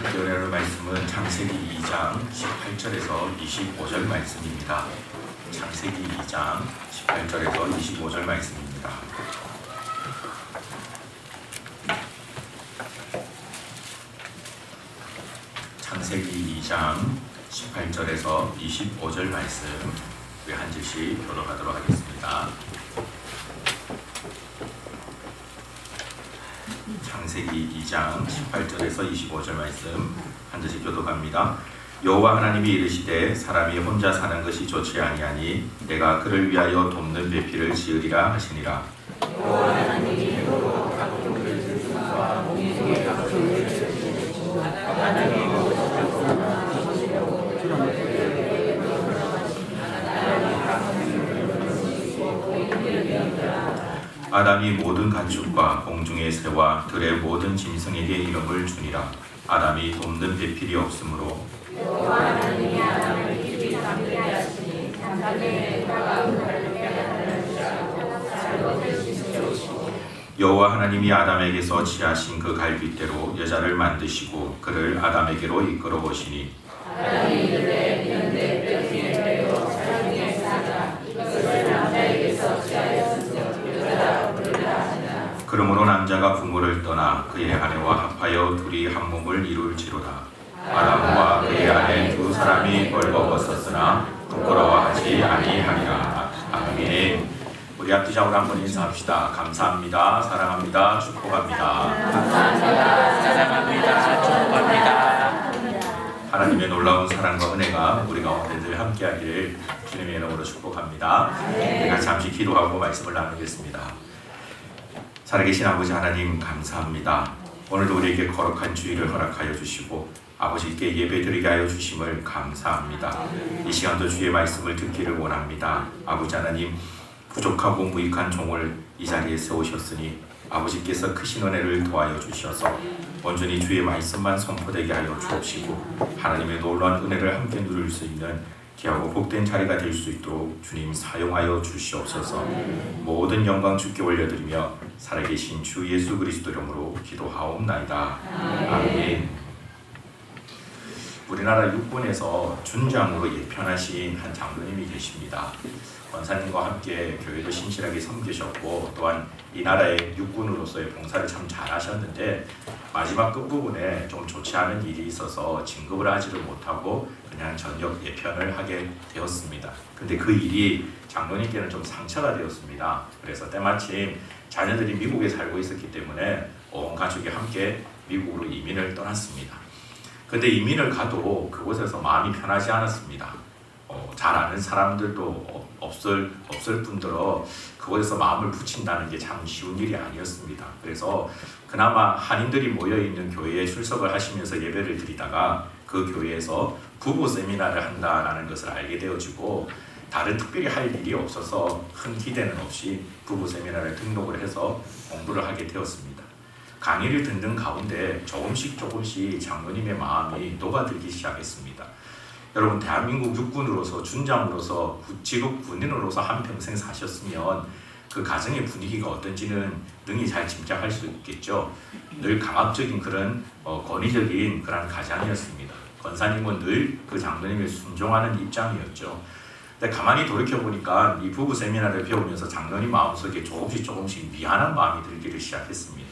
함께 은혜로 말씀은 창세기 2장 18절에서 25절 말씀입니다. 창세기 2장 18절에서 25절 말씀입니다. 창세기 2장 18절에서 25절 말씀 우리 한 절씩 교독하도록 하겠습니다. 창세기 2장 18절에서 25절 말씀 한 절씩 교독합니다. 여호와 하나님이 이르시되 사람이 혼자 사는 것이 좋지 아니하니 내가 그를 위하여 돕는 배필을 지으리라 하시니라. 여호와 하나님이 흙으로 각종을 들으시고 몸 중에 각종을 들으시고 바닥에 아담이 모든 가축과 공중의 새와 들의 모든 짐승에게 이름을 주니라. 아담이 돕는 배필이 없으므로 여호와 하나님이 아담을 깊이 잠들게 하시니 잠자리에 그가 그를 여호와 하나님이 아담에게서 취하신 그 갈빗대로 여자를 만드시고 그를 아담에게로 이끌어 오시니 아담이 이르되 이는 내 뼈 중에 뼈요 살 중에 살이라 이것을 남자에게서 취하였으므로 여자라 부르라 하니라. 그러므로 남자가 부모를 떠나 그의 아내와 합하여 둘이 한 몸을 이룰지로다. 아담과 그의 아내 두 사람이 벌거벗었으나 부끄러워하지 아니하리라. 아멘. 우리 앞뒤적으로 한번 인사합시다. 감사합니다. 사랑합니다. 축복합니다. 감사합니다. 사랑합니다. 축복합니다. 하나님의 놀라운 사랑과 은혜가 우리 가운데 늘 함께하기를 주님의 이름으로 축복합니다. 우리가 잠시 기도하고 말씀을 나누겠습니다. 살아계신 아버지 하나님 감사합니다. 오늘도 우리에게 거룩한 주일을 허락하여 주시고 아버지께 예배드리게 하여 주심을 감사합니다. 이 시간도 주의 말씀을 듣기를 원합니다. 아버지 하나님 부족하고 무익한 종을 이 자리에 세우셨으니 아버지께서 크신 은혜를 더하여 주셔서 온전히 주의 말씀만 선포되게 하여 주옵시고 하나님의 놀라운 은혜를 함께 누릴 수 있는 귀하고 복된 자리가 될 수 있도록 주님 사용하여 주시옵소서. 모든 영광 주께 올려드리며 살아계신 주 예수 그리스도 이름으로 기도하옵나이다. 아멘. 우리나라 육군에서 준장으로 예편하신 한 장로님이 계십니다. 권사님과 함께 교회도 신실하게 섬기셨고 또한 이 나라의 육군으로서의 봉사를 참 잘하셨는데 마지막 끝부분에 좀 좋지 않은 일이 있어서 진급을 하지를 못하고 그냥 전역 예편을 하게 되었습니다. 근데 그 일이 장로님께는 좀 상처가 되었습니다. 그래서 때마침 자녀들이 미국에 살고 있었기 때문에 온 가족이 함께 미국으로 이민을 떠났습니다. 근데 이민을 가도 그곳에서 마음이 편하지 않았습니다. 잘 아는 사람들도 없을 뿐더러 그곳에서 마음을 붙인다는 게 참 쉬운 일이 아니었습니다. 그래서 그나마 한인들이 모여있는 교회에 출석을 하시면서 예배를 드리다가 그 교회에서 부부 세미나를 한다는 것을 알게 되어지고 다른 특별히 할 일이 없어서 큰 기대는 없이 부부 세미나를 등록을 해서 공부를 하게 되었습니다. 강의를 듣는 가운데 조금씩 장로님의 마음이 녹아들기 시작했습니다. 여러분 대한민국 육군으로서 준장으로서 직업 군인으로서 한평생 사셨으면 그 가정의 분위기가 어떤지는 능히 잘 짐작할 수 있겠죠. 늘 강압적인 그런 권위적인 그런 가장이었습니다. 권사님은 늘 그 장로님을 순종하는 입장이었죠. 근데 가만히 돌이켜보니까 이 부부 세미나를 배우면서 장로님 마음속에 조금씩 미안한 마음이 들기를 시작했습니다.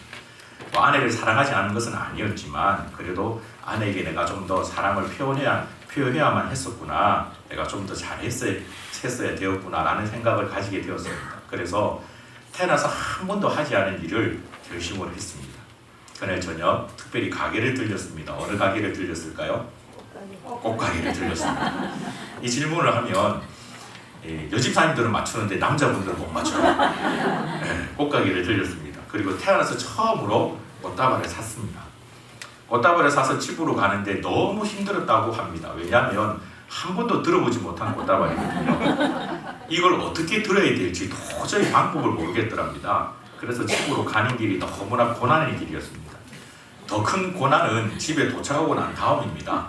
아내를 사랑하지 않은 것은 아니었지만 그래도 아내에게 내가 좀 더 사랑을 표현해야만 했었구나, 내가 좀 더 잘했어야 되었구나 라는 생각을 가지게 되었습니다. 그래서 태어나서 한 번도 하지 않은 일을 결심을 했습니다. 그날 저녁 특별히 가게를 들렸습니다. 어느 가게를 들렸을까요? 꽃가게를 들렸습니다. 이 질문을 하면 여집사님들은 맞추는데 남자분들은 못 맞춰요. 꽃가게를 들렸습니다. 그리고 태어나서 처음으로 꽃다발을 샀습니다. 꽃다발을 사서 집으로 가는데 너무 힘들었다고 합니다. 왜냐하면 한 번도 들어보지 못한 꽃다발이거든요. 이걸 어떻게 들어야 될지 도저히 방법을 모르겠더랍니다. 그래서 집으로 가는 길이 너무나 고난의 길이었습니다. 더 큰 고난은 집에 도착하고 난 다음입니다.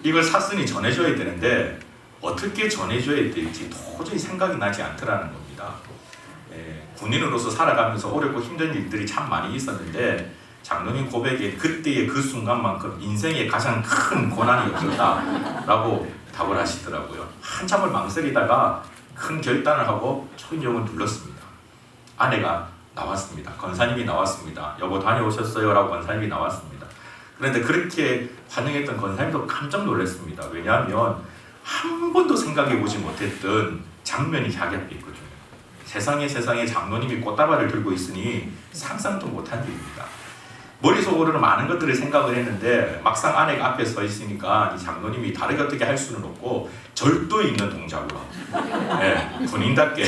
이걸 샀으니 전해줘야 되는데 어떻게 전해줘야 될지 도저히 생각이 나지 않더라는 겁니다. 군인으로서 살아가면서 어렵고 힘든 일들이 참 많이 있었는데 장로님 고백에 그때의 그 순간만큼 인생에 가장 큰 고난이 없었다라고 답을 하시더라고요. 한참을 망설이다가 큰 결단을 하고 초인종을 눌렀습니다. 아내가 나왔습니다. 권사님이 나왔습니다. 여보 다녀오셨어요? 라고 권사님이 나왔습니다. 그런데 그렇게 반응했던 권사님도 깜짝 놀랐습니다. 왜냐하면 한 번도 생각해보지 못했던 장면이 자기 앞에 있거든요. 세상에 장로님이 꽃다발을 들고 있으니 상상도 못한 일입니다. 머릿속으로는 많은 것들을 생각을 했는데 막상 아내가 앞에 서 있으니까 이 장로님이 다르게 어떻게 할 수는 없고 절도 있는 동작으로, 군인답게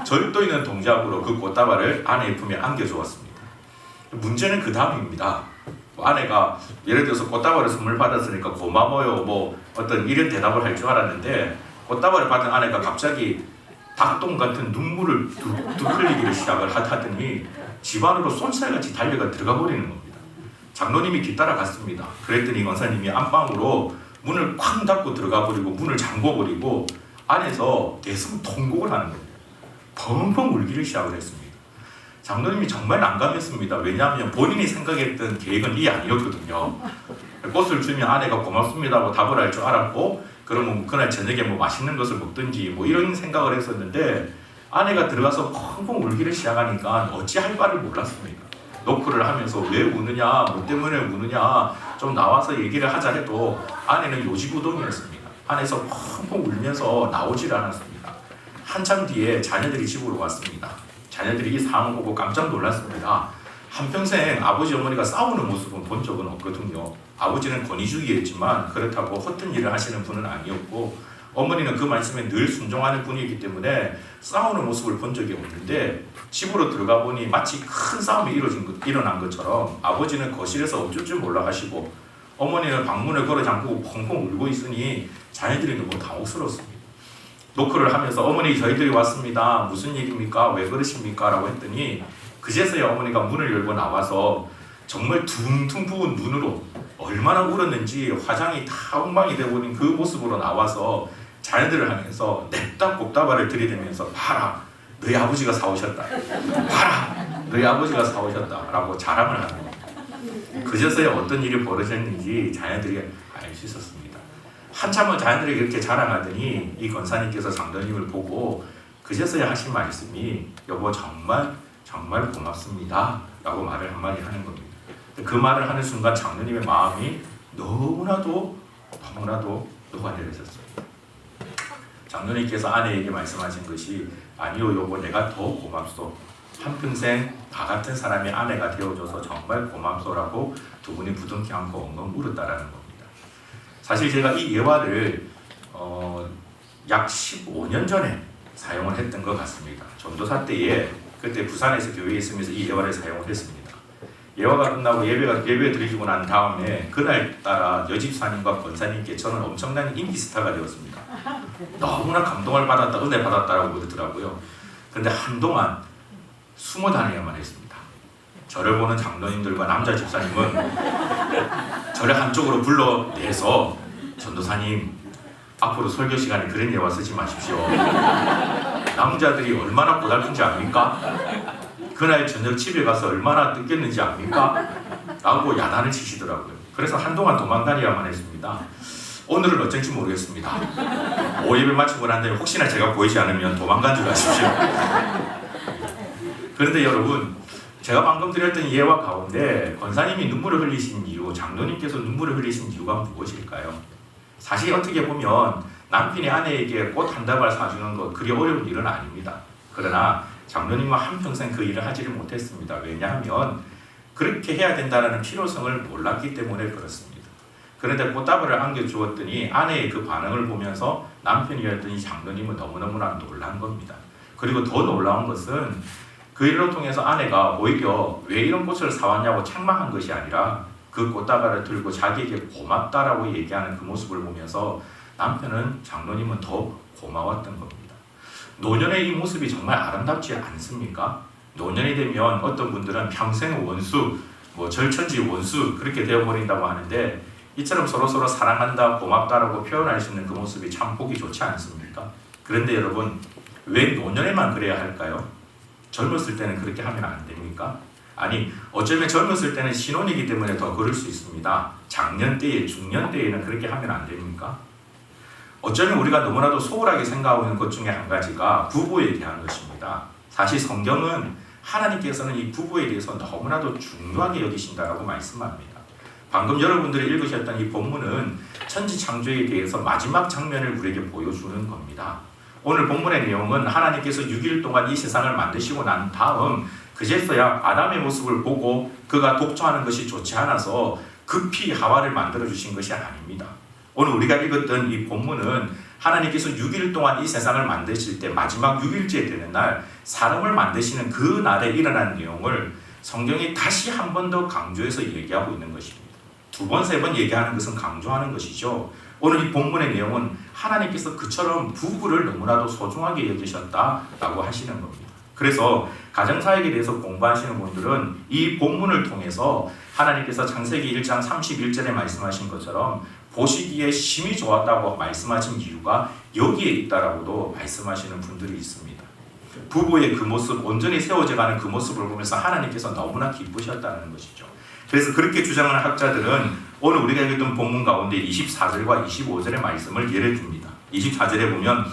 절도 있는 동작으로 그 꽃다발을 아내의 품에 안겨주었습니다. 문제는 그 다음입니다. 아내가 예를 들어서 꽃다발을 선물 받았으니까 고마워요 뭐 어떤 이런 대답을 할 줄 알았는데 꽃다발을 받은 아내가 갑자기 닭똥 같은 눈물을 뚝뚝 흘리기를 시작을 하더니 집 안으로 쏜살같이 달려가 들어가 버리는 겁니다. 장로님이 뒤따라 갔습니다. 그랬더니 권사님이 안방으로 문을 쾅 닫고 들어가 버리고 문을 잠궈 버리고 안에서 대성 통곡을 하는 겁니다. 펑펑 울기를 시작을 했습니다. 장로님이 정말 난감했습니다. 왜냐하면 본인이 생각했던 계획은 이게 아니었거든요. 꽃을 주면 아내가 고맙습니다고 답을 할 줄 알았고 그러면 그날 저녁에 뭐 맛있는 것을 먹든지 뭐 이런 생각을 했었는데 아내가 들어가서 펑펑 울기를 시작하니까 어찌할 바를 몰랐습니다. 노크를 하면서 왜 우느냐, 뭐 때문에 우느냐 좀 나와서 얘기를 하자 해도 아내는 요지부동이었습니다. 안에서 펑펑 울면서 나오질 않았습니다. 한참 뒤에 자녀들이 집으로 왔습니다. 자녀들이 이 상황을 보고 깜짝 놀랐습니다. 한평생 아버지 어머니가 싸우는 모습은 본 적은 없거든요. 아버지는 권위주의였지만 그렇다고 허튼 일을 하시는 분은 아니었고 어머니는 그 말씀에 늘 순종하는 분이기 때문에 싸우는 모습을 본 적이 없는데 집으로 들어가 보니 마치 큰 싸움이 일어난 것처럼 아버지는 거실에서 어쩔 줄 몰라 하시고 어머니는 방문을 걸어 잠그고 펑펑 울고 있으니 자녀들이 너무 당혹스러웠습니다. 노크를 하면서 어머니 저희들이 왔습니다. 무슨 일입니까? 왜 그러십니까? 라고 했더니 그제서야 어머니가 문을 열고 나와서 정말 둥둥 부은 눈으로 얼마나 울었는지 화장이 다 엉망이 되어버린 그 모습으로 나와서 자녀들을 하면서 냅다 꽃다발을 들이대면서 봐라 너희 아버지가 사오셨다. 봐라 너희 아버지가 사오셨다 라고 자랑을 하는 겁니다. 그제서야 어떤 일이 벌어졌는지 자녀들이 알 수 있었습니다. 한참을 자녀들이 그렇게 자랑하더니 이 권사님께서 장로님을 보고 그제서야 하신 말씀이 여보 정말 고맙습니다 라고 말을 한마디 하는 겁니다. 그 말을 하는 순간 장로님의 마음이 너무나도 녹아내렸었어요. 장로님께서 아내에게 말씀하신 것이 아니요 여보 내가 더 고맙소. 한평생 다 같은 사람의 아내가 되어줘서 정말 고맙소라고 두 분이 부둥켜 안고 엉엉 울었다라는 겁니다. 사실 제가 이 예화를 약 15년 전에 사용을 했던 것 같습니다. 전도사 때에 그때 부산에서 교회에 있으면서 이 예화를 사용을 했습니다. 예화가 끝나고 예배 드리고 난 다음에 그날따라 여집사님과 권사님께 저는 엄청난 인기 스타가 되었습니다. 너무나 감동을 받았다, 은혜 받았다라고 그러더라고요. 그런데 한동안 숨어 다녀야만 했습니다. 저를 보는 장로님들과 남자 집사님은 저를 한쪽으로 불러내서 전도사님 앞으로 설교 시간에 그런 예화 쓰지 마십시오. 남자들이 얼마나 고달픈지 압니까? 그날 저녁 집에 가서 얼마나 뜯겼는지 압니까? 라고 야단을 치시더라고요. 그래서 한동안 도망다녀야만 했습니다. 오늘은 어쩔지 모르겠습니다. 5예배 마치고 난 다음에 혹시나 제가 보이지 않으면 도망간 줄 아십시오. 그런데 여러분 제가 방금 드렸던 예화 가운데 권사님이 눈물을 흘리신 이유, 장로님께서 눈물을 흘리신 이유가 무엇일까요? 사실 어떻게 보면 남편이 아내에게 꽃 한 다발 사주는 것 그리 어려운 일은 아닙니다. 그러나 장로님은 한평생 그 일을 하지를 못했습니다. 왜냐하면 그렇게 해야 된다는 필요성을 몰랐기 때문에 그렇습니다. 그런데 꽃다발을 안겨주었더니 아내의 그 반응을 보면서 남편이었더니 장로님은 너무너무나 놀란 겁니다. 그리고 더 놀라운 것은 그 일을 통해서 아내가 오히려 왜 이런 꽃을 사왔냐고 책망한 것이 아니라 그 꽃다발을 들고 자기에게 고맙다라고 얘기하는 그 모습을 보면서 남편은 장로님은 더 고마웠던 겁니다. 노년의 이 모습이 정말 아름답지 않습니까? 노년이 되면 어떤 분들은 평생 원수, 절천지 원수 그렇게 되어버린다고 하는데 이처럼 서로 사랑한다, 고맙다라고 표현할 수 있는 그 모습이 참 보기 좋지 않습니까? 그런데 여러분 왜 노년에만 그래야 할까요? 젊었을 때는 그렇게 하면 안 됩니까? 아니 어쩌면 젊었을 때는 신혼이기 때문에 더 그럴 수 있습니다. 장년 때에 중년 때에는 그렇게 하면 안 됩니까? 어쩌면 우리가 너무나도 소홀하게 생각하고 있는 것 중에 한 가지가 부부에 대한 것입니다. 사실 성경은 하나님께서는 이 부부에 대해서 너무나도 중요하게 여기신다라고 말씀합니다. 방금 여러분들이 읽으셨던 이 본문은 천지창조에 대해서 마지막 장면을 우리에게 보여주는 겁니다. 오늘 본문의 내용은 하나님께서 6일 동안 이 세상을 만드시고 난 다음 그제서야 아담의 모습을 보고 그가 독초하는 것이 좋지 않아서 급히 하와를 만들어 주신 것이 아닙니다. 오늘 우리가 읽었던 이 본문은 하나님께서 6일 동안 이 세상을 만드실 때 마지막 6일째 되는 날 사람을 만드시는 그 날에 일어난 내용을 성경이 다시 한 번 더 강조해서 얘기하고 있는 것입니다. 두 번, 세 번 얘기하는 것은 강조하는 것이죠. 오늘 이 본문의 내용은 하나님께서 그처럼 부부를 너무나도 소중하게 여기셨다라고 하시는 겁니다. 그래서 가정사역에 대해서 공부하시는 분들은 이 본문을 통해서 하나님께서 창세기 1장 31절에 말씀하신 것처럼 보시기에 심히 좋았다고 말씀하신 이유가 여기에 있다라고도 말씀하시는 분들이 있습니다. 부부의 그 모습, 온전히 세워져가는 그 모습을 보면서 하나님께서 너무나 기쁘셨다는 것이죠. 그래서 그렇게 주장하는 학자들은 오늘 우리가 읽었던 본문 가운데 24절과 25절의 말씀을 예를 듭니다. 24절에 보면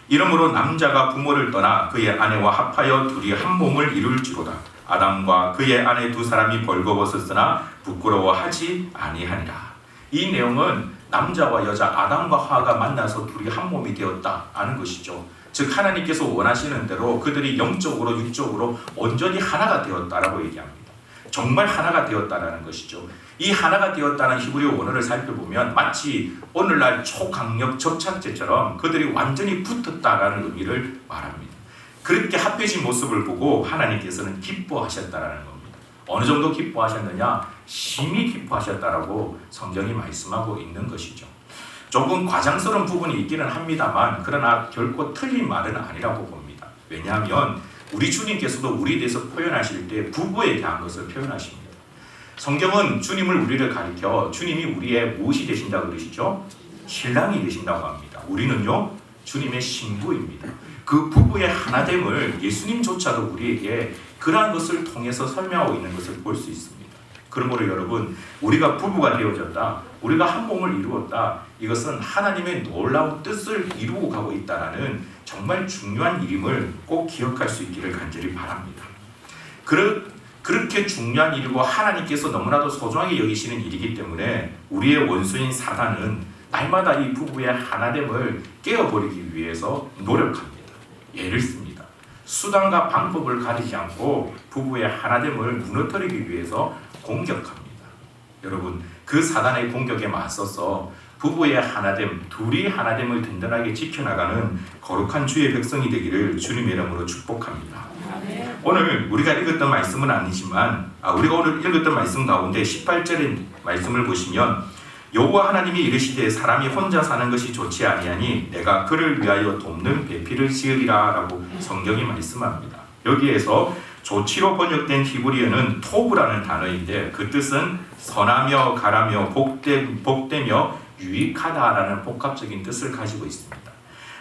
이러므로 남자가 부모를 떠나 그의 아내와 합하여 둘이 한 몸을 이룰지로다. 아담과 그의 아내 두 사람이 벌거벗었으나 부끄러워하지 아니하니라. 이 내용은 남자와 여자 아담과 하와가 만나서 둘이 한 몸이 되었다는 것이죠. 즉 하나님께서 원하시는 대로 그들이 영적으로 육적으로 온전히 하나가 되었다라고 얘기합니다. 정말 하나가 되었다라는 것이죠. 이 하나가 되었다는 히브리어 원어를 살펴보면 마치 오늘날 초강력 접착제처럼 그들이 완전히 붙었다라는 의미를 말합니다. 그렇게 합해진 모습을 보고 하나님께서는 기뻐하셨다라는 겁니다. 어느 정도 기뻐하셨느냐? 심히 기뻐하셨다라고 성경이 말씀하고 있는 것이죠. 조금 과장스러운 부분이 있기는 합니다만 그러나 결코 틀린 말은 아니라고 봅니다. 왜냐하면 우리 주님께서도 우리에 대해서 표현하실 때 부부에 대한 것을 표현하십니다. 성경은 주님을 우리를 가리켜 주님이 우리의 무엇이 되신다고 그러시죠? 신랑이 되신다고 합니다. 우리는요 주님의 신부입니다. 그 부부의 하나됨을 예수님조차도 우리에게 그러한 것을 통해서 설명하고 있는 것을 볼 수 있습니다. 그러므로 여러분 우리가 부부가 되어졌다, 우리가 한 몸을 이루었다, 이것은 하나님의 놀라운 뜻을 이루고 가고 있다는 정말 중요한 일임을 꼭 기억할 수 있기를 간절히 바랍니다. 그렇게 중요한 일이고 하나님께서 너무나도 소중하게 여기시는 일이기 때문에 우리의 원수인 사단은 날마다 이 부부의 하나됨을 깨어버리기 위해서 노력합니다. 예를 씁니다. 수단과 방법을 가리지 않고 부부의 하나됨을 무너뜨리기 위해서 공격합니다. 여러분 그 사단의 공격에 맞서서 부부의 하나됨, 둘이 하나됨을 든든하게 지켜나가는 거룩한 주의 백성이 되기를 주님의 이름으로 축복합니다. 오늘 우리가 읽었던 말씀은 아니지만 우리가 오늘 읽었던 말씀 가운데 18절의 말씀을 보시면 여호와 하나님이 이르시되 사람이 혼자 사는 것이 좋지 아니하니 내가 그를 위하여 돕는 배필을 지으리라 라고 성경이 말씀합니다. 여기에서 조치로 번역된 히브리어는 토브라는 단어인데 그 뜻은 선하며 가라며 복되며 유익하다라는 복합적인 뜻을 가지고 있습니다.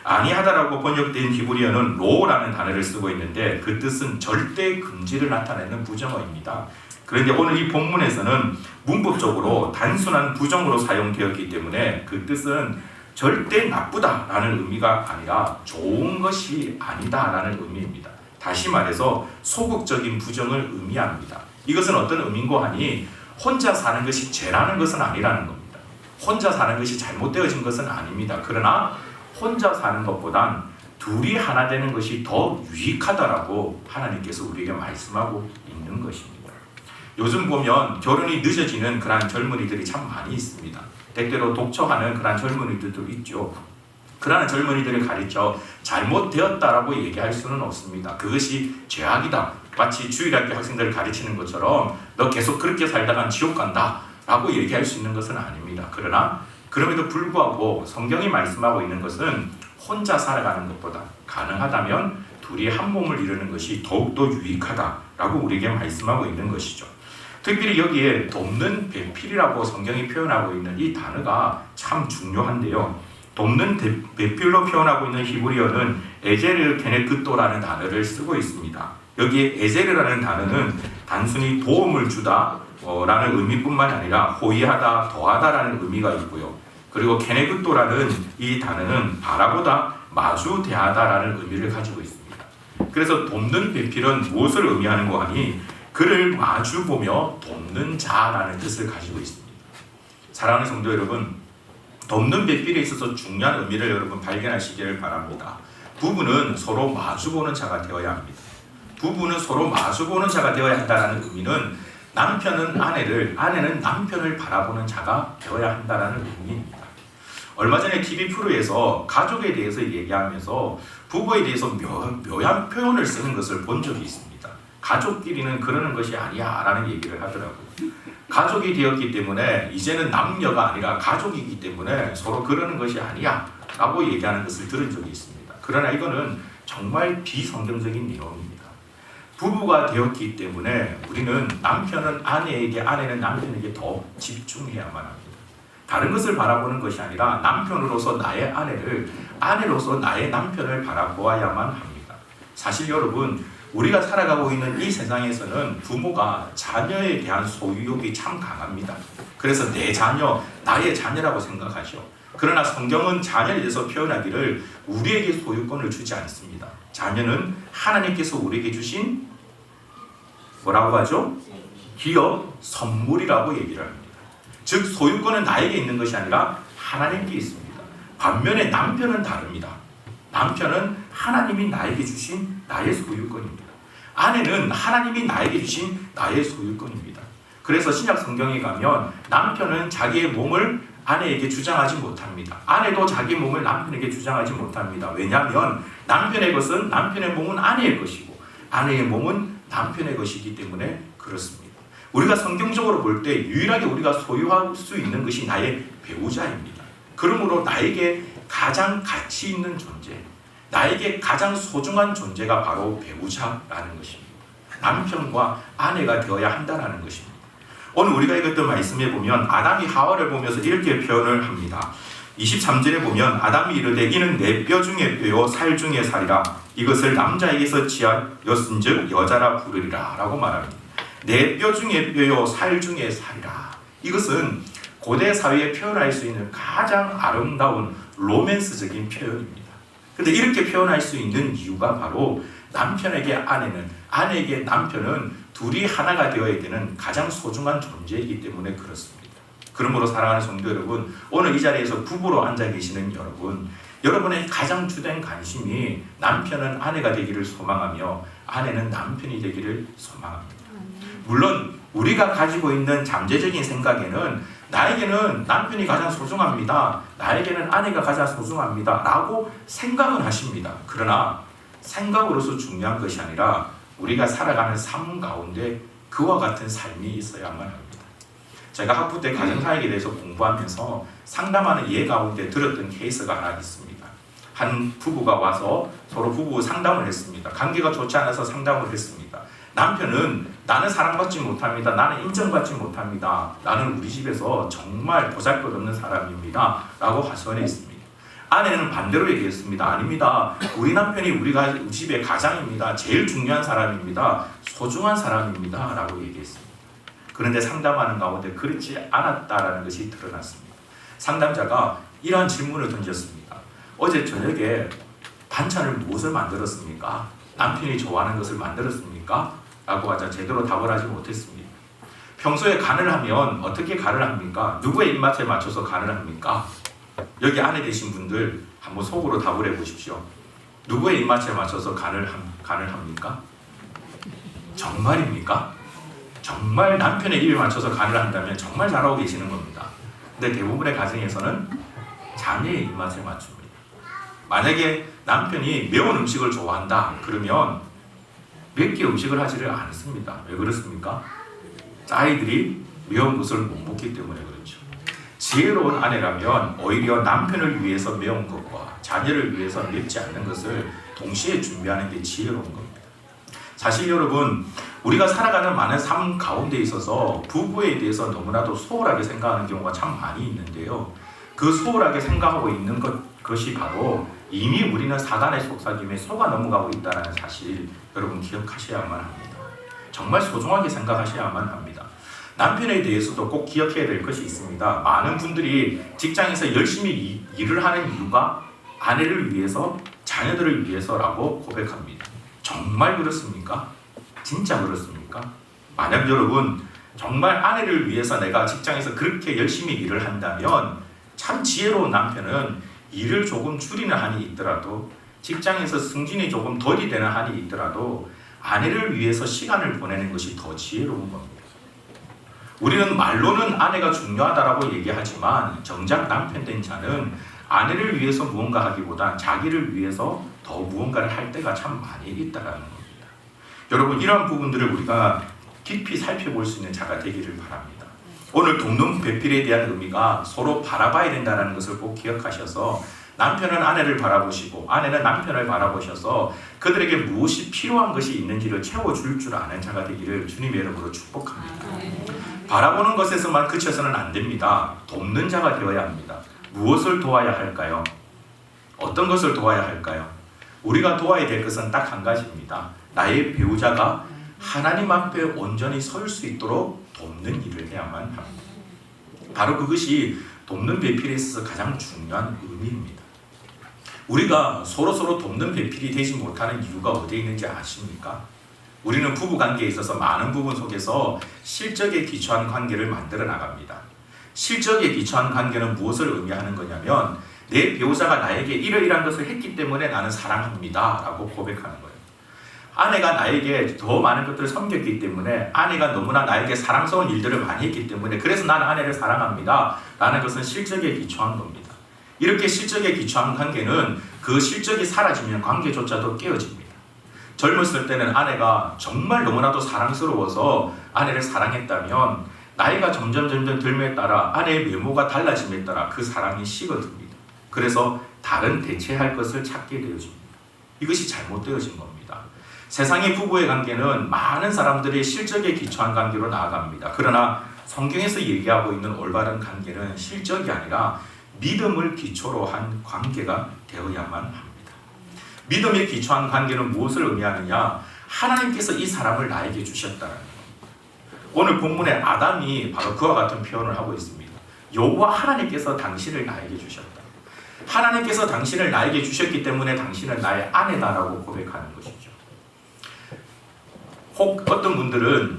아니하다라고 번역된 히브리어는 로라는 단어를 쓰고 있는데 그 뜻은 절대 금지를 나타내는 부정어입니다. 그런데 오늘 이 본문에서는 문법적으로 단순한 부정으로 사용되었기 때문에 그 뜻은 절대 나쁘다라는 의미가 아니라 좋은 것이 아니다라는 의미입니다. 다시 말해서 소극적인 부정을 의미합니다. 이것은 어떤 의미인고 하니 혼자 사는 것이 죄라는 것은 아니라는 겁니다. 혼자 사는 것이 잘못되어진 것은 아닙니다. 그러나 혼자 사는 것보단 둘이 하나 되는 것이 더 유익하다라고 하나님께서 우리에게 말씀하고 있는 것입니다. 요즘 보면 결혼이 늦어지는 그러한 젊은이들이 참 많이 있습니다. 때때로 독촉하는 그러한 젊은이들도 있죠. 그러한 젊은이들을 가르쳐 잘못되었다라고 얘기할 수는 없습니다. 그것이 죄악이다. 마치 주일학교 학생들을 가르치는 것처럼 너 계속 그렇게 살다간 지옥 간다 라고 얘기할 수 있는 것은 아닙니다. 그러나 그럼에도 불구하고 성경이 말씀하고 있는 것은 혼자 살아가는 것보다 가능하다면 둘이 한 몸을 이루는 것이 더욱더 유익하다라고 우리에게 말씀하고 있는 것이죠. 특별히 여기에 돕는 배필이라고 성경이 표현하고 있는 이 단어가 참 중요한데요. 돕는 배필로 표현하고 있는 히브리어는 에제르 케네크토라는 단어를 쓰고 있습니다. 여기에 에제르라는 단어는 단순히 도움을 주다 라는 의미뿐만 아니라 호의하다, 더하다라는 의미가 있고요. 그리고 케네그토라는 이 단어는 바라보다, 마주 대하다라는 의미를 가지고 있습니다. 그래서 돕는 배필은 무엇을 의미하는가 하니 그를 마주 보며 돕는 자라는 뜻을 가지고 있습니다. 사랑하는 성도 여러분, 돕는 배필에 있어서 중요한 의미를 여러분 발견하시기를 바랍니다. 부부는 서로 마주보는 자가 되어야 합니다. 부부는 서로 마주보는 자가 되어야 한다는 의미는 남편은 아내를, 아내는 남편을 바라보는 자가 되어야 한다는 의미입니다. 얼마 전에 TV 프로에서 가족에 대해서 얘기하면서 부부에 대해서 묘한 표현을 쓰는 것을 본 적이 있습니다. 가족끼리는 그러는 것이 아니야 라는 얘기를 하더라고요. 가족이 되었기 때문에 이제는 남녀가 아니라 가족이기 때문에 서로 그러는 것이 아니야 라고 얘기하는 것을 들은 적이 있습니다. 그러나 이거는 정말 비성경적인 내용입니다. 부부가 되었기 때문에 우리는 남편은 아내에게, 아내는 남편에게 더 집중해야만 합니다. 다른 것을 바라보는 것이 아니라 남편으로서 나의 아내를, 아내로서 나의 남편을 바라보아야만 합니다. 사실 여러분, 우리가 살아가고 있는 이 세상에서는 부모가 자녀에 대한 소유욕이 참 강합니다. 그래서 내 자녀, 나의 자녀라고 생각하죠. 그러나 성경은 자녀에 대해서 표현하기를 우리에게 소유권을 주지 않습니다. 자녀는 하나님께서 우리에게 주신 뭐라고 하죠? 기업, 선물이라고 얘기를 합니다. 즉 소유권은 나에게 있는 것이 아니라 하나님께 있습니다. 반면에 남편은 다릅니다. 남편은 하나님이 나에게 주신 나의 소유권입니다. 아내는 하나님이 나에게 주신 나의 소유권입니다. 그래서 신약 성경에 가면 남편은 자기의 몸을 아내에게 주장하지 못합니다. 아내도 자기 몸을 남편에게 주장하지 못합니다. 왜냐하면 남편의 것은, 남편의 몸은 아내의 것이고 아내의 몸은 남편의 것이기 때문에 그렇습니다. 우리가 성경적으로 볼 때 유일하게 우리가 소유할 수 있는 것이 나의 배우자입니다. 그러므로 나에게 가장 가치 있는 존재, 나에게 가장 소중한 존재가 바로 배우자라는 것입니다. 남편과 아내가 되어야 한다는 것입니다. 오늘 우리가 읽었던 말씀에 보면 아담이 하와를 보면서 이렇게 표현을 합니다. 23절에 보면 아담이 이르되 이는 내 뼈 중에 뼈요 살 중에 살이라 이것을 남자에게서 지하였은즉 여자라 부르리라 라고 말합니다. 내 뼈 중에 뼈요 살 중에 살이라. 이것은 고대 사회에 표현할 수 있는 가장 아름다운 로맨스적인 표현입니다. 그런데 이렇게 표현할 수 있는 이유가 바로 남편에게 아내는, 아내에게 남편은 둘이 하나가 되어야 되는 가장 소중한 존재이기 때문에 그렇습니다. 그러므로 사랑하는 성도 여러분, 오늘 이 자리에서 부부로 앉아 계시는 여러분, 여러분의 가장 주된 관심이 남편은 아내가 되기를 소망하며 아내는 남편이 되기를 소망합니다. 물론 우리가 가지고 있는 잠재적인 생각에는 나에게는 남편이 가장 소중합니다, 나에게는 아내가 가장 소중합니다 라고 생각은 하십니다. 그러나 생각으로서 중요한 것이 아니라 우리가 살아가는 삶 가운데 그와 같은 삶이 있어야만 합니다. 제가 학부 때 가정사역에 대해서 공부하면서 상담하는 예 가운데 들었던 케이스가 하나 있습니다. 한 부부가 와서 서로 부부 상담을 했습니다. 관계가 좋지 않아서 상담을 했습니다. 남편은 나는 사랑받지 못합니다, 나는 인정받지 못합니다, 나는 우리 집에서 정말 보잘것없는 사람입니다 라고 하소연했습니다. 아내는 반대로 얘기했습니다. 아닙니다, 우리 남편이 우리 집의 가장입니다, 제일 중요한 사람입니다, 소중한 사람입니다 라고 얘기했습니다. 그런데 상담하는 가운데 그렇지 않았다라는 것이 드러났습니다. 상담자가 이러한 질문을 던졌습니다. 어제 저녁에 반찬을 무엇을 만들었습니까? 남편이 좋아하는 것을 만들었습니까? 라고 하자 제대로 답을 하지 못했습니다. 평소에 간을 하면 어떻게 간을 합니까? 누구의 입맛에 맞춰서 간을 합니까? 여기 안에 계신 분들 한번 속으로 답을 해보십시오. 누구의 입맛에 맞춰서 간을 합니까? 정말입니까? 정말 남편의 입에 맞춰서 간을 한다면 정말 잘하고 계시는 겁니다. 근데 대부분의 가정에서는 자녀의 입맛에 맞춥니다. 만약에 남편이 매운 음식을 좋아한다 그러면 맵게 음식을 하지를 않습니다. 왜 그렇습니까? 아이들이 매운 것을 못 먹기 때문에 그렇죠. 지혜로운 아내라면 오히려 남편을 위해서 매운 것과 자녀를 위해서 맵지 않는 것을 동시에 준비하는 게 지혜로운 겁니다. 사실 여러분, 우리가 살아가는 많은 삶 가운데 있어서 부부에 대해서 너무나도 소홀하게 생각하는 경우가 참 많이 있는데요. 그 소홀하게 생각하고 있는 것이 바로 이미 우리는 사단의 속삭임에 속아 넘어가고 있다는 사실 여러분 기억하셔야만 합니다. 정말 소중하게 생각하셔야만 합니다. 남편에 대해서도 꼭 기억해야 될 것이 있습니다. 많은 분들이 직장에서 열심히 일을 하는 이유가 아내를 위해서, 자녀들을 위해서라고 고백합니다. 정말 그렇습니까? 진짜 그렇습니까? 만약 여러분 정말 아내를 위해서 내가 직장에서 그렇게 열심히 일을 한다면 참 지혜로운 남편은 일을 조금 줄이는 한이 있더라도, 직장에서 승진이 조금 덜이 되는 한이 있더라도 아내를 위해서 시간을 보내는 것이 더 지혜로운 겁니다. 우리는 말로는 아내가 중요하다라고 얘기하지만 정작 남편 된 자는 아내를 위해서 무언가 하기보다 자기를 위해서 더 무언가를 할 때가 참 많이 있다라는 겁니다. 여러분, 이러한 부분들을 우리가 깊이 살펴볼 수 있는 자가 되기를 바랍니다. 오늘 돕는 배필에 대한 의미가 서로 바라봐야 된다는 것을 꼭 기억하셔서 남편은 아내를 바라보시고 아내는 남편을 바라보셔서 그들에게 무엇이 필요한 것이 있는지를 채워줄 줄 아는 자가 되기를 주님의 이름으로 축복합니다. 바라보는 것에서만 그쳐서는 안 됩니다. 돕는 자가 되어야 합니다. 무엇을 도와야 할까요? 어떤 것을 도와야 할까요? 우리가 도와야 될 것은 딱 한 가지입니다. 나의 배우자가 하나님 앞에 온전히 설 수 있도록 돕는 일을 해야만 합니다. 바로 그것이 돕는 배필에 있어서 가장 중요한 의미입니다. 우리가 서로 돕는 배필이 되지 못하는 이유가 어디에 있는지 아십니까? 우리는 부부관계에 있어서 많은 부분 속에서 실적에 기초한 관계를 만들어 나갑니다. 실적에 기초한 관계는 무엇을 의미하는 거냐면 내 배우자가 나에게 이러이러한 것을 했기 때문에 나는 사랑합니다 라고 고백하는 거예요. 아내가 나에게 더 많은 것들을 섬겼기 때문에, 아내가 너무나 나에게 사랑스러운 일들을 많이 했기 때문에 그래서 나는 아내를 사랑합니다 라는 것은 실적에 기초한 겁니다. 이렇게 실적에 기초한 관계는 그 실적이 사라지면 관계조차도 깨어집니다. 젊었을 때는 아내가 정말 너무나도 사랑스러워서 아내를 사랑했다면 나이가 점점 들면에 따라 아내의 외모가 달라짐에 따라 그 사랑이 식어듭니다. 그래서 다른 대체할 것을 찾게 되어집니다. 이것이 잘못되어진 겁니다. 세상의 부부의 관계는 많은 사람들이 실적에 기초한 관계로 나아갑니다. 그러나 성경에서 얘기하고 있는 올바른 관계는 실적이 아니라 믿음을 기초로 한 관계가 되어야만 합니다. 믿음에 기초한 관계는 무엇을 의미하느냐? 하나님께서 이 사람을 나에게 주셨다는 겁니다. 오늘 본문에 아담이 바로 그와 같은 표현을 하고 있습니다. 여호와 하나님께서 당신을 나에게 주셨다. 하나님께서 당신을 나에게 주셨기 때문에 당신은 나의 아내다라고 고백하는 것이죠. 혹 어떤 분들은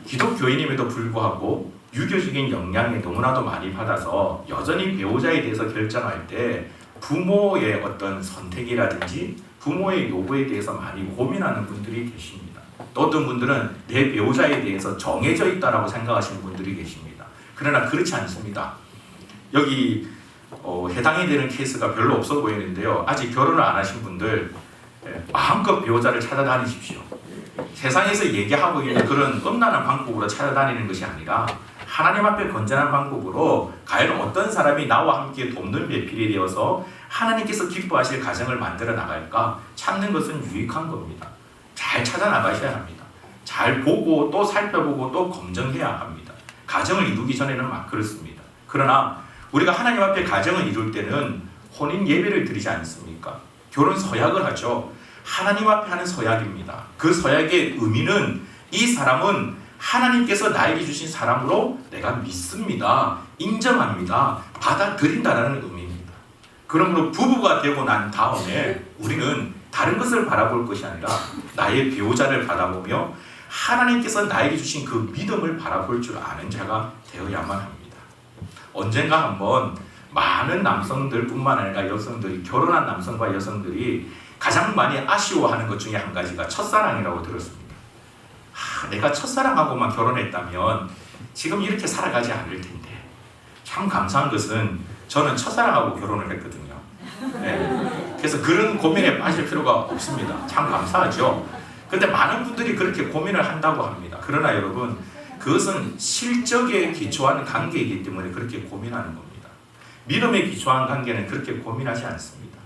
기독교인임에도 불구하고 유교적인 영향에 너무나도 많이 받아서 여전히 배우자에 대해서 결정할 때 부모의 어떤 선택이라든지 부모의 요구에 대해서 많이 고민하는 분들이 계십니다. 또 어떤 분들은 내 배우자에 대해서 정해져 있다라고 생각하시는 분들이 계십니다. 그러나 그렇지 않습니다. 여기 해당이 되는 케이스가 별로 없어 보이는데요. 아직 결혼을 안 하신 분들 마음껏 배우자를 찾아다니십시오. 세상에서 얘기하고 있는 그런 음란한 방법으로 찾아다니는 것이 아니라 하나님 앞에 건전한 방법으로 과연 어떤 사람이 나와 함께 돕는 배필이 되어서 하나님께서 기뻐하실 가정을 만들어 나갈까 찾는 것은 유익한 겁니다. 잘 찾아 나가셔야 합니다. 잘 보고 또 살펴보고 또 검증해야 합니다. 가정을 이루기 전에는 막 그렇습니다. 그러나 우리가 하나님 앞에 가정을 이룰 때는 혼인 예배를 드리지 않습니까? 결혼 서약을 하죠. 하나님 앞에 하는 서약입니다. 그 서약의 의미는 이 사람은 하나님께서 나에게 주신 사람으로 내가 믿습니다. 인정합니다. 받아들인다는 의미입니다. 그러므로 부부가 되고 난 다음에 우리는 다른 것을 바라볼 것이 아니라 나의 배우자를 바라보며 하나님께서 나에게 주신 그 믿음을 바라볼 줄 아는 자가 되어야만 합니다. 언젠가 한번 많은 남성들 뿐만 아니라 여성들이, 결혼한 남성과 여성들이 가장 많이 아쉬워하는 것 중에 한 가지가 첫사랑이라고 들었습니다. 내가 첫사랑하고만 결혼했다면 지금 이렇게 살아가지 않을 텐데. 참 감사한 것은 저는 첫사랑하고 결혼을 했거든요. 네. 그래서 그런 고민에 빠질 필요가 없습니다. 참 감사하죠. 근데 많은 분들이 그렇게 고민을 한다고 합니다. 그러나 여러분, 그것은 실적에 기초한 관계이기 때문에 그렇게 고민하는 겁니다. 믿음에 기초한 관계는 그렇게 고민하지 않습니다.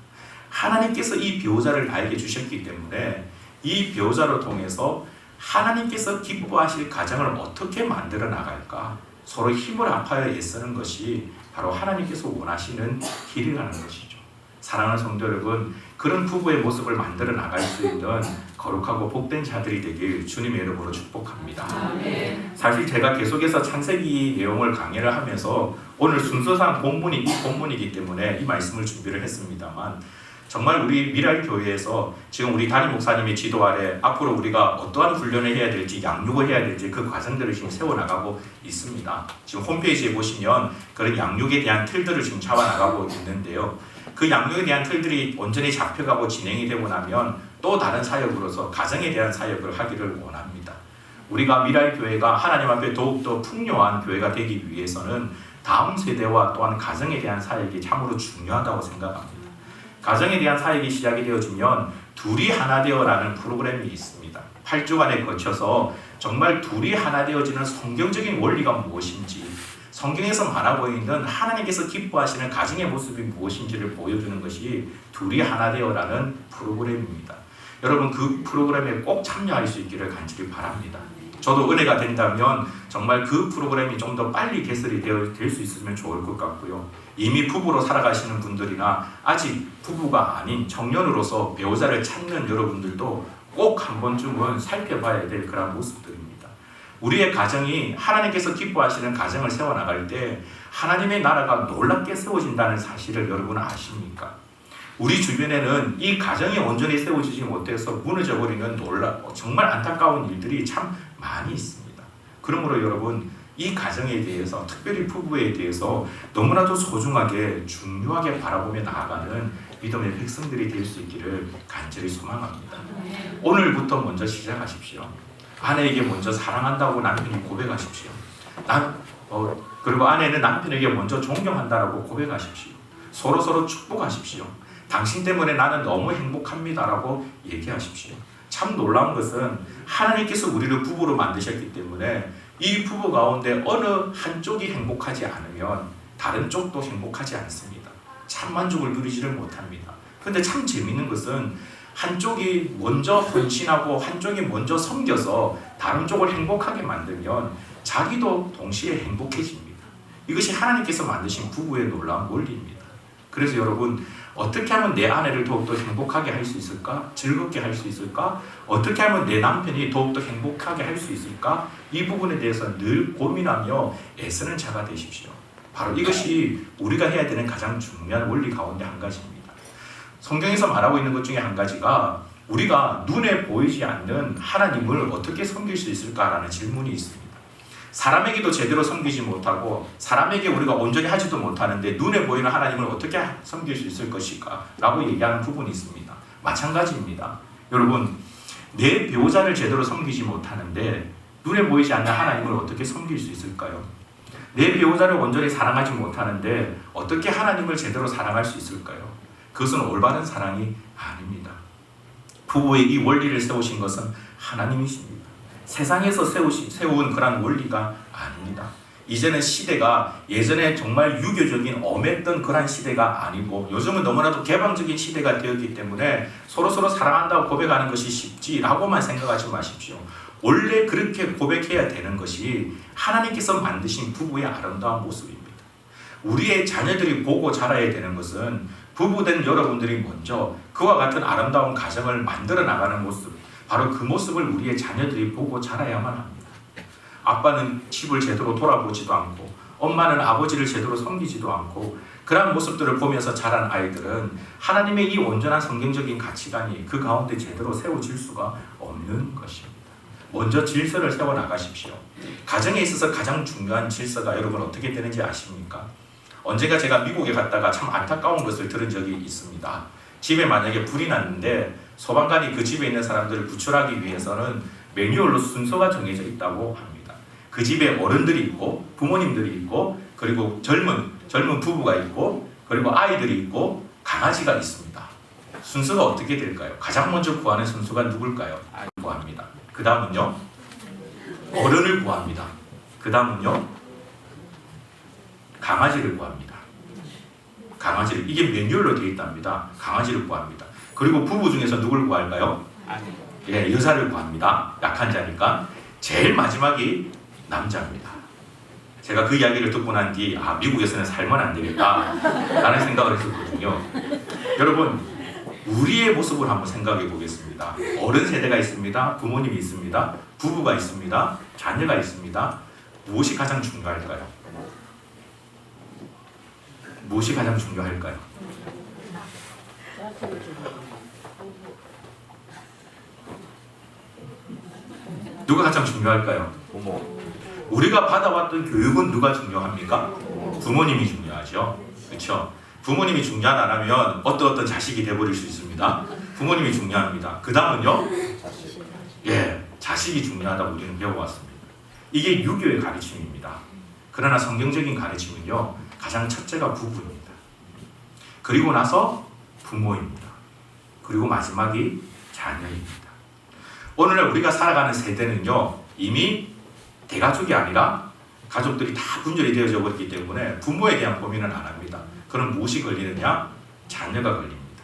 하나님께서 이 배우자를 나에게 주셨기 때문에 이 배우자를 통해서 하나님께서 기뻐하실 가정을 어떻게 만들어 나갈까, 서로 힘을 합하여 애쓰는 것이 바로 하나님께서 원하시는 길이라는 것이죠. 사랑하는 성도 여러분, 그런 부부의 모습을 만들어 나갈 수 있는 거룩하고 복된 자들이 되길 주님의 이름으로 축복합니다. 사실 제가 계속해서 창세기 내용을 강의를 하면서 오늘 순서상 본문이 이 본문이기 때문에 이 말씀을 준비를 했습니다만, 정말 우리 미랄 교회에서 지금 우리 담임 목사님의 지도 아래 앞으로 우리가 어떠한 훈련을 해야 될지, 양육을 해야 될지 그 과정들을 지금 세워나가고 있습니다. 지금 홈페이지에 보시면 그런 양육에 대한 틀들을 지금 잡아나가고 있는데요. 그 양육에 대한 틀들이 온전히 잡혀가고 진행이 되고 나면 또 다른 사역으로서 가정에 대한 사역을 하기를 원합니다. 우리가 미랄 교회가 하나님 앞에 더욱더 풍요한 교회가 되기 위해서는 다음 세대와 또한 가정에 대한 사역이 참으로 중요하다고 생각합니다. 가정에 대한 사역이 시작이 되어지면 둘이 하나 되어라는 프로그램이 있습니다. 8주간에 거쳐서 정말 둘이 하나 되어지는 성경적인 원리가 무엇인지, 성경에서 말하고 있는 하나님께서 기뻐하시는 가정의 모습이 무엇인지를 보여주는 것이 둘이 하나 되어라는 프로그램입니다. 여러분, 그 프로그램에 꼭 참여할 수 있기를 간절히 바랍니다. 저도 은혜가 된다면 정말 그 프로그램이 좀 더 빨리 개설이 될 수 있으면 좋을 것 같고요. 이미 부부로 살아가시는 분들이나 아직 부부가 아닌 청년으로서 배우자를 찾는 여러분들도 꼭 한 번쯤은 살펴봐야 될 그런 모습들입니다. 우리의 가정이 하나님께서 기뻐하시는 가정을 세워나갈 때 하나님의 나라가 놀랍게 세워진다는 사실을 여러분 아십니까? 우리 주변에는 이 가정이 온전히 세워지지 못해서 무너져버리는 정말 안타까운 일들이 참 많이 있습니다. 그러므로 여러분, 이 가정에 대해서, 특별히 부부에 대해서 너무나도 소중하게 중요하게 바라보며 나아가는 믿음의 백성들이 될 수 있기를 간절히 소망합니다. 오늘부터 먼저 시작하십시오. 아내에게 먼저 사랑한다고 남편이 고백하십시오. 그리고 아내는 남편에게 먼저 존경한다라고 고백하십시오. 서로 축복하십시오. 당신 때문에 나는 너무 행복합니다라고 얘기하십시오. 참 놀라운 것은 하나님께서 우리를 부부로 만드셨기 때문에 이 부부 가운데 어느 한쪽이 행복하지 않으면 다른 쪽도 행복하지 않습니다. 참 만족을 누리지를 못합니다. 근데 참 재밌는 것은 한쪽이 먼저 헌신하고 한쪽이 먼저 섬겨서 다른 쪽을 행복하게 만들면 자기도 동시에 행복해집니다. 이것이 하나님께서 만드신 부부의 놀라운 원리입니다. 그래서 여러분, 어떻게 하면 내 아내를 더욱더 행복하게 할 수 있을까? 즐겁게 할 수 있을까? 어떻게 하면 내 남편이 더욱더 행복하게 할 수 있을까? 이 부분에 대해서 늘 고민하며 애쓰는 자가 되십시오. 바로 이것이 우리가 해야 되는 가장 중요한 원리 가운데 한 가지입니다. 성경에서 말하고 있는 것 중에 한 가지가 우리가 눈에 보이지 않는 하나님을 어떻게 섬길 수 있을까라는 질문이 있습니다. 사람에게도 제대로 섬기지 못하고 사람에게 우리가 온전히 하지도 못하는데 눈에 보이는 하나님을 어떻게 섬길 수 있을 것일까? 라고 얘기하는 부분이 있습니다. 마찬가지입니다. 여러분, 내 배우자를 제대로 섬기지 못하는데 눈에 보이지 않는 하나님을 어떻게 섬길 수 있을까요? 내 배우자를 온전히 사랑하지 못하는데 어떻게 하나님을 제대로 사랑할 수 있을까요? 그것은 올바른 사랑이 아닙니다. 부부의 이 원리를 세우신 것은 하나님이십니다. 세상에서 세운 그런 원리가 아닙니다. 이제는 시대가 예전에 정말 유교적인 엄했던 그런 시대가 아니고 요즘은 너무나도 개방적인 시대가 되었기 때문에 서로 사랑한다고 고백하는 것이 쉽지라고만 생각하지 마십시오. 원래 그렇게 고백해야 되는 것이 하나님께서 만드신 부부의 아름다운 모습입니다. 우리의 자녀들이 보고 자라야 되는 것은 부부된 여러분들이 먼저 그와 같은 아름다운 가정을 만들어 나가는 모습, 바로 그 모습을 우리의 자녀들이 보고 자라야만 합니다. 아빠는 집을 제대로 돌아보지도 않고 엄마는 아버지를 제대로 섬기지도 않고 그런 모습들을 보면서 자란 아이들은 하나님의 이 온전한 성경적인 가치관이 그 가운데 제대로 세워질 수가 없는 것입니다. 먼저 질서를 세워나가십시오. 가정에 있어서 가장 중요한 질서가 여러분 어떻게 되는지 아십니까? 언젠가 제가 미국에 갔다가 참 안타까운 것을 들은 적이 있습니다. 집에 만약에 불이 났는데 소방관이 그 집에 있는 사람들을 구출하기 위해서는 매뉴얼로 순서가 정해져 있다고 합니다. 그 집에 어른들이 있고 부모님들이 있고 그리고 젊은 부부가 있고 그리고 아이들이 있고 강아지가 있습니다. 순서가 어떻게 될까요? 가장 먼저 구하는 순서가 누굴까요? 아이를 구합니다. 그 다음은요? 어른을 구합니다. 그 다음은요? 강아지를 구합니다. 강아지를, 이게 매뉴얼로 되어 있답니다. 강아지를 구합니다. 그리고 부부 중에서 누굴 구할까요? 예, 여자를 구합니다. 약한 자니까. 제일 마지막이 남자입니다. 제가 그 이야기를 듣고 난 뒤 미국에서는 살면 안 되겠다 라는 생각을 했었거든요. 여러분, 우리의 모습을 한번 생각해 보겠습니다. 어른 세대가 있습니다. 부모님이 있습니다. 부부가 있습니다. 자녀가 있습니다. 무엇이 가장 중요할까요? 무엇이 가장 중요할까요? 누가 가장 중요할까요? 부모. 우리가 받아왔던 교육은 누가 중요합니까? 부모님이 중요하죠. 그렇죠? 부모님이 중요하다면 어떤 자식이 돼버릴 수 있습니다. 부모님이 중요합니다. 그 다음은요? 자식이 중요하다고 우리는 배워왔습니다. 이게 유교의 가르침입니다. 그러나 성경적인 가르침은요, 가장 첫째가 부부입니다. 그리고 나서 부모입니다. 그리고 마지막이 자녀입니다. 오늘날 우리가 살아가는 세대는요, 이미 대가족이 아니라 가족들이 다 분열이 되어져 버렸기 때문에 부모에 대한 고민은 안 합니다. 그럼 무엇이 걸리느냐? 자녀가 걸립니다.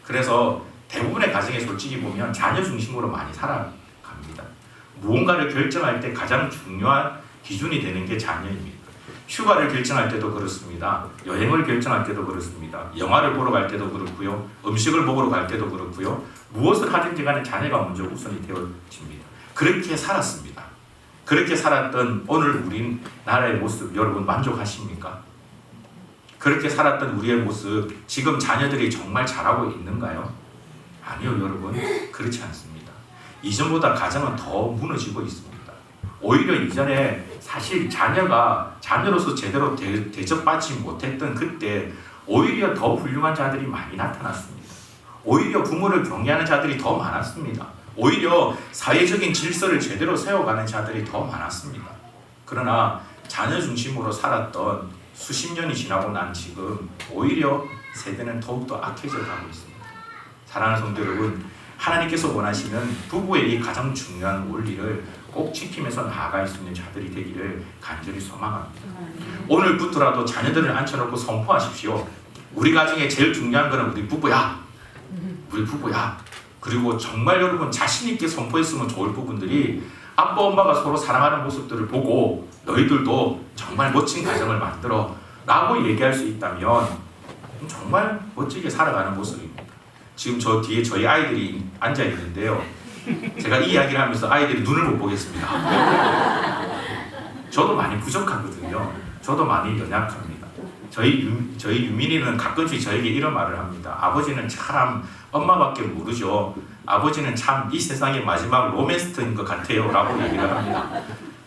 그래서 대부분의 가정에 솔직히 보면 자녀 중심으로 많이 살아갑니다. 무언가를 결정할 때 가장 중요한 기준이 되는 게 자녀입니다. 휴가를 결정할 때도 그렇습니다. 여행을 결정할 때도 그렇습니다. 영화를 보러 갈 때도 그렇고요. 음식을 먹으러 갈 때도 그렇고요. 무엇을 하든지 간에 자녀가 먼저 우선이 되어집니다. 그렇게 살았습니다. 그렇게 살았던 오늘 우리나라의 모습 여러분 만족하십니까? 그렇게 살았던 우리의 모습 지금 자녀들이 정말 잘하고 있는가요? 아니요, 여러분. 그렇지 않습니다. 이전보다 가정은 더 무너지고 있습니다. 오히려 이전에 사실 자녀로서 제대로 대접받지 못했던 그때 오히려 더 훌륭한 자들이 많이 나타났습니다. 오히려 부모를 경외하는 자들이 더 많았습니다. 오히려 사회적인 질서를 제대로 세워가는 자들이 더 많았습니다. 그러나 자녀 중심으로 살았던 수십 년이 지나고 난 지금 오히려 세대는 더욱더 악해져 가고 있습니다. 사랑하는 성도 여러분, 하나님께서 원하시는 부부의 이 가장 중요한 원리를 꼭 지키면서 나아갈 수 있는 자들이 되기를 간절히 소망합니다. 오늘부터라도 자녀들을 앉혀놓고 선포하십시오. 우리 가정에 제일 중요한 것은 우리 부부야. 우리 부부야. 그리고 정말 여러분 자신 있게 선포했으면 좋을 부분들이 아빠 엄마가 서로 사랑하는 모습들을 보고 너희들도 정말 멋진 가정을 만들어 라고 얘기할 수 있다면 정말 멋지게 살아가는 모습입니다. 지금 저 뒤에 저희 아이들이 앉아 있는데요. 제가 이 이야기를 하면서 아이들이 눈을 못 보겠습니다. 저도 많이 부족하거든요. 저도 많이 연약합니다. 저희 유민이는 가끔씩 저에게 이런 말을 합니다. 아버지는 참 엄마밖에 모르죠. 아버지는 참 이 세상의 마지막 로맨스트인 것 같아요 라고 얘기를 합니다.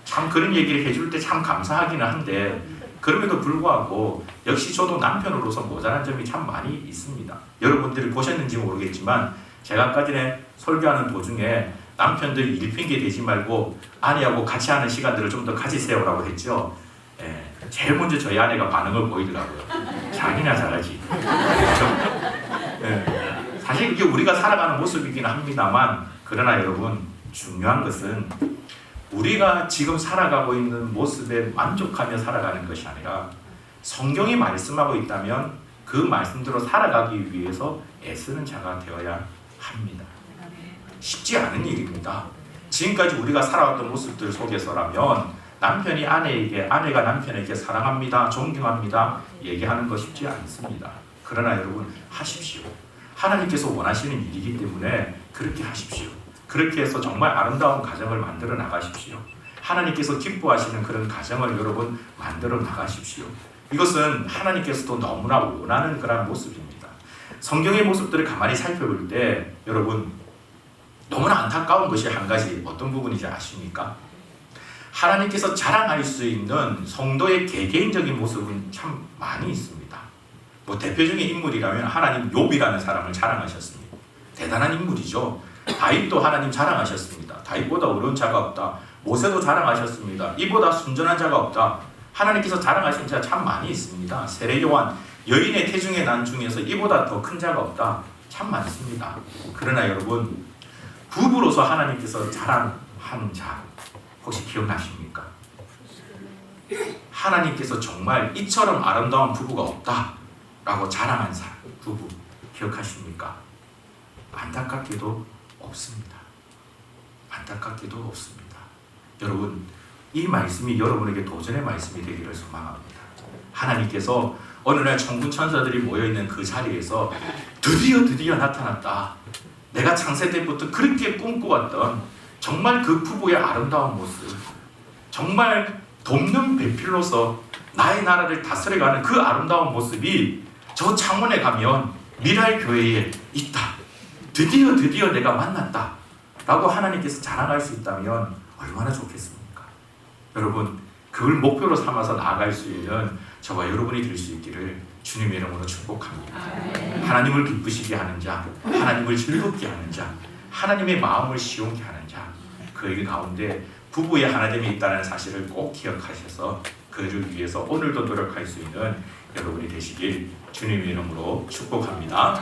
참 그런 얘기를 해줄 때 참 감사하기는 한데 그럼에도 불구하고 역시 저도 남편으로서 모자란 점이 참 많이 있습니다. 여러분들이 보셨는지 모르겠지만 제가 아까 전에 설교하는 도중에 남편들 일핑계 대지 말고 아내하고 같이 하는 시간들을 좀 더 가지세요 라고 했죠. 제일 먼저 저희 아내가 반응을 보이더라고요. 자기나 잘하지. 사실 이게 우리가 살아가는 모습이긴 합니다만 그러나 여러분 중요한 것은 우리가 지금 살아가고 있는 모습에 만족하며 살아가는 것이 아니라 성경이 말씀하고 있다면 그 말씀대로 살아가기 위해서 애쓰는 자가 되어야 합니다. 쉽지 않은 일입니다. 지금까지 우리가 살아왔던 모습들 속에서라면 남편이 아내에게, 아내가 남편에게 사랑합니다, 존경합니다 얘기하는 거 쉽지 않습니다. 그러나 여러분 하십시오. 하나님께서 원하시는 일이기 때문에 그렇게 하십시오. 그렇게 해서 정말 아름다운 가정을 만들어 나가십시오. 하나님께서 기뻐하시는 그런 가정을 여러분 만들어 나가십시오. 이것은 하나님께서도 너무나 원하는 그런 모습입니다. 성경의 모습들을 가만히 살펴볼 때 여러분 너무나 안타까운 것이 한 가지 어떤 부분인지 아십니까? 하나님께서 자랑할 수 있는 성도의 개개인적인 모습은 참 많이 있습니다. 뭐 대표적인 인물이라면 하나님 욥이라는 사람을 자랑하셨습니다. 대단한 인물이죠. 다윗도 하나님 자랑하셨습니다. 다윗보다 어려운 자가 없다. 모세도 자랑하셨습니다. 이보다 순전한 자가 없다. 하나님께서 자랑하신 자 참 많이 있습니다. 세례 요한 여인의 태중에 난 중에서 이보다 더 큰 자가 없다. 참 많습니다. 그러나 여러분 부부로서 하나님께서 자랑한 자 혹시 기억나십니까? 하나님께서 정말 이처럼 아름다운 부부가 없다 라고 자랑한 사람 부부 기억하십니까? 안타깝게도 없습니다. 안타깝게도 없습니다. 여러분 이 말씀이 여러분에게 도전의 말씀이 되기를 소망합니다. 하나님께서 어느 날 천군 천사들이 모여있는 그 자리에서 드디어 나타났다. 내가 창세 때부터 그렇게 꿈꿔왔던 정말 그 부부의 아름다운 모습, 정말 돕는 배필로서 나의 나라를 다스려가는 그 아름다운 모습이 저 창원에 가면 미랄교회에 있다. 드디어 내가 만났다 라고 하나님께서 자랑할 수 있다면 얼마나 좋겠습니까? 여러분, 그걸 목표로 삼아서 나아갈 수 있는 저와 여러분이 될 수 있기를 주님의 이름으로 축복합니다. 하나님을 기쁘시게 하는 자, 하나님을 즐겁게 하는 자, 하나님의 마음을 시원케 하는 자, 그의 가운데 부부의 하나됨이 있다는 사실을 꼭 기억하셔서 그를 위해서 오늘도 노력할 수 있는 여러분이 되시길 주님의 이름으로 축복합니다.